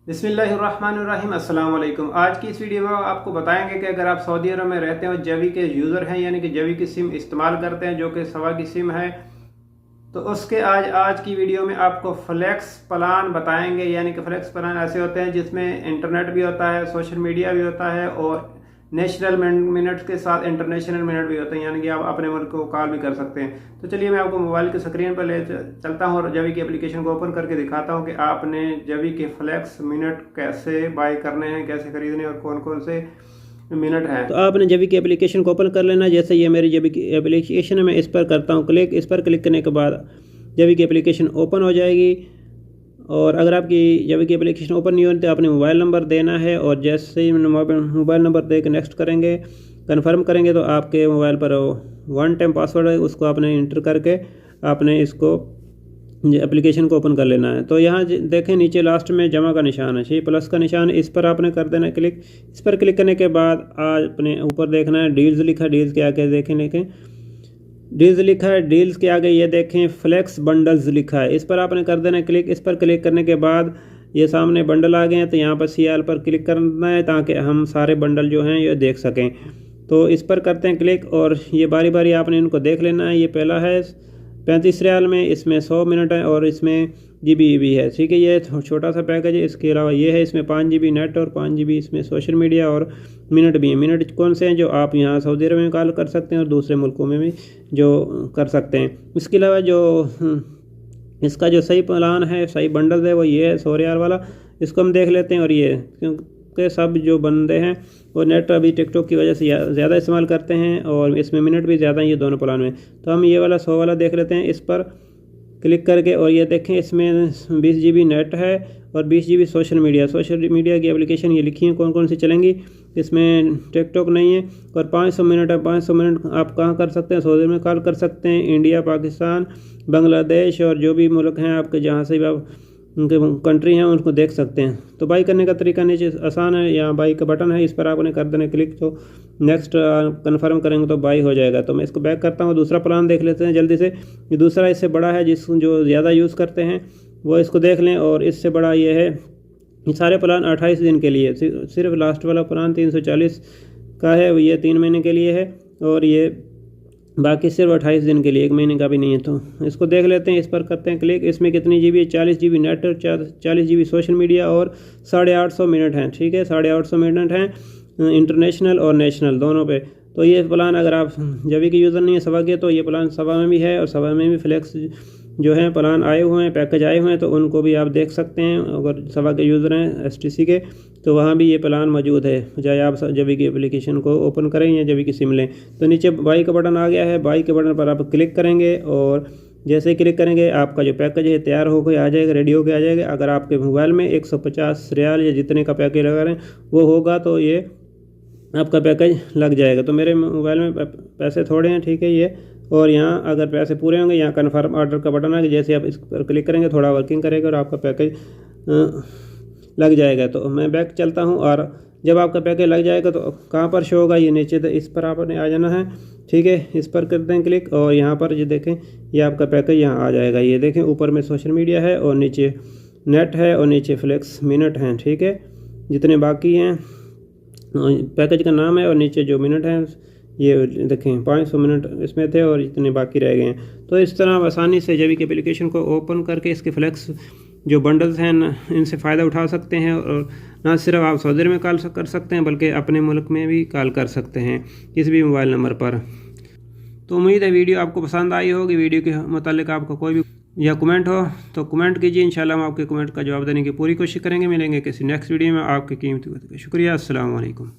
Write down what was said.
बिस्मिल्लाहिर्रहमानिर्रहीम अस्सलाम वालेकुम। आज की इस वीडियो में आपको बताएंगे कि अगर आप सऊदी अरब में रहते हो, जवी के यूज़र हैं यानी कि जवी की सिम इस्तेमाल करते हैं जो कि सवा की सिम है, तो उसके आज की वीडियो में आपको फ्लेक्स प्लान बताएंगे। यानी कि फ्लेक्स प्लान ऐसे होते हैं जिसमें इंटरनेट भी होता है, सोशल मीडिया भी होता है और नेशनल मिनट के साथ इंटरनेशनल मिनट भी होते हैं, यानी कि आप अपने मुल्क को कॉल भी कर सकते हैं। तो चलिए मैं आपको मोबाइल की स्क्रीन पर ले चलता हूँ और जवी की एप्लीकेशन को ओपन करके दिखाता हूँ कि आपने जवी के फ्लेक्स मिनट कैसे बाय करने हैं, कैसे खरीदने और कौन कौन से मिनट है। तो आपने जवी की एप्लीकेशन को ओपन कर लेना। जैसे ये मेरी जवी की एप्लीकेशन है, मैं इस पर करता हूँ क्लिक। इस पर क्लिक करने के बाद जवी की एप्लीकेशन ओपन हो जाएगी। और अगर आपकी जवी की एप्लीकेशन ओपन नहीं होती तो आपने मोबाइल नंबर देना है, और जैसे ही मोबाइल नंबर दे के नेक्स्ट करेंगे, कन्फर्म करेंगे, तो आपके मोबाइल पर 1 टाइम पासवर्ड है, उसको आपने इंटर करके आपने इसको एप्लीकेशन को ओपन कर लेना है। तो यहाँ देखें नीचे लास्ट में जमा का निशान है, ये प्लस का निशान है, इस पर आपने कर देना है क्लिक। इस पर क्लिक करने के बाद आज अपने ऊपर देखना है डील्स लिखा है, डील्स के आगे देखें डील्स लिखा है, डील्स के आगे ये देखें फ्लेक्स बंडल्स लिखा है, इस पर आपने कर देना है क्लिक। इस पर क्लिक करने के बाद ये सामने बंडल आ गए हैं, तो यहाँ पर CL पर क्लिक करना है ताकि हम सारे बंडल जो हैं ये देख सकें। तो इस पर करते हैं क्लिक और ये बारी बारी आपने इनको देख लेना है। ये पहला है 35 रियाल में, इसमें 100 मिनट है और इसमें GB भी है, ठीक है। ये छोटा सा पैकेज है। इसके अलावा ये है, इसमें 5 GB नेट और 5 GB इसमें सोशल मीडिया और मिनट भी हैं। मिनट कौन से हैं जो आप यहाँ सऊदी अरब में कॉल कर सकते हैं और दूसरे मुल्कों में भी जो कर सकते हैं। इसके अलावा जो इसका जो सही प्लान है, सही बंडल है, वो ये है 100 रियाल वाला। इसको हम देख लेते हैं। और ये क्योंकि सब जो बंदे हैं वो नेट अभी टिकटॉक की वजह से ज़्यादा इस्तेमाल करते हैं और इसमें मिनट भी ज़्यादा हैं ये दोनों प्लान में, तो हम ये वाला 100 वाला देख लेते हैं इस पर क्लिक करके। और ये देखें इसमें 20 GB नेट है और 20 GB सोशल मीडिया की एप्लीकेशन ये लिखी है कौन कौन सी चलेंगी। इसमें टिकटॉक नहीं है। और 500 मिनट है। 500 मिनट आप कहाँ कर सकते हैं, सऊदी में कॉल कर सकते हैं, इंडिया, पाकिस्तान, बांग्लादेश और जो भी मुल्क हैं आपके जहाँ से भी आप उनके कंट्री हैं उनको देख सकते हैं। तो बाई करने का तरीका नीचे आसान है, यहाँ बाई का बटन है, इस पर आपने कर देना क्लिक। तो नेक्स्ट कन्फर्म करेंगे तो बाई हो जाएगा। तो मैं इसको बैक करता हूँ, दूसरा प्लान देख लेते हैं जल्दी से। ये दूसरा इससे बड़ा है, जो ज़्यादा यूज़ करते हैं वो इसको देख लें। और इससे बड़ा ये है, ये सारे प्लान 28 दिन के लिए, सिर्फ लास्ट वाला प्लान 340 का है, ये 3 महीने के लिए है और ये बाकी सिर्फ 28 दिन के लिए, 1 महीने का भी नहीं है। तो इसको देख लेते हैं, इस पर करते हैं क्लिक। इसमें कितनी GB है, 40 GB नेट और 40 GB सोशल मीडिया और 850 मिनट हैं, ठीक है। 850 मिनट हैं इंटरनेशनल और नेशनल दोनों पे। तो ये प्लान अगर आप जवी के यूज़र नहीं है सवा के, तो ये प्लान सवा में भी है और सवा में भी फ्लेक्स जो है प्लान आए हुए हैं, पैकेज आए हुए हैं, तो उनको भी आप देख सकते हैं। अगर सवा के यूज़र हैं STC के, तो वहाँ भी ये प्लान मौजूद है, चाहे आप जवी की एप्लीकेशन को ओपन करें या जवी की सिम लें। तो नीचे बाई का बटन आ गया है, बाई के बटन पर आप क्लिक करेंगे और जैसे ही क्लिक करेंगे आपका जो पैकेज है तैयार हो गया आ जाएगा, रेडी हो गया आ जाएगा। अगर आपके मोबाइल में 150 रियाल या जितने का पैकेज लगा रहे हैं वो होगा तो ये आपका पैकेज लग जाएगा। तो मेरे मोबाइल में पैसे थोड़े हैं, ठीक है ये। और यहाँ अगर पैसे पूरे होंगे, यहाँ कन्फर्म ऑर्डर का बटन है, जैसे आप इस पर क्लिक करेंगे थोड़ा वर्किंग करेगा और आपका पैकेज लग जाएगा। तो मैं बैक चलता हूँ और जब आपका पैकेज लग जाएगा तो कहाँ पर शो होगा, ये नीचे, तो इस पर आपने आ जाना है, ठीक है। इस पर करते हैं क्लिक और यहाँ पर ये देखें ये आपका पैकेज यहाँ आ जाएगा। ये देखें ऊपर में सोशल मीडिया है और नीचे नेट है और नीचे फ्लेक्स मिनट हैं, ठीक है। जितने बाकी हैं पैकेज का नाम है और नीचे जो मिनट हैं ये देखें 500 मिनट इसमें थे और इतने बाकी रह गए हैं। तो इस तरह आप आसानी से जवी की एप्लीकेशन को ओपन करके इसके फ्लेक्स जो बंडल्स हैं इनसे फ़ायदा उठा सकते हैं। और ना सिर्फ आप सऊदी अरब में कॉल कर सकते हैं बल्कि अपने मुल्क में भी कॉल कर सकते हैं किसी भी मोबाइल नंबर पर। तो उम्मीद है वीडियो आपको पसंद आई होगी। वीडियो के मुतालिक आपका कोई भी या कमेंट हो तो कमेंट कीजिए, इंशाल्लाह हम आपके कमेंट का जवाब देने की पूरी कोशिश करेंगे। मिलेंगे किसी नेक्स्ट वीडियो में। आपके कीमती वक्त का शुक्रिया। अस्सलाम वालेकुम।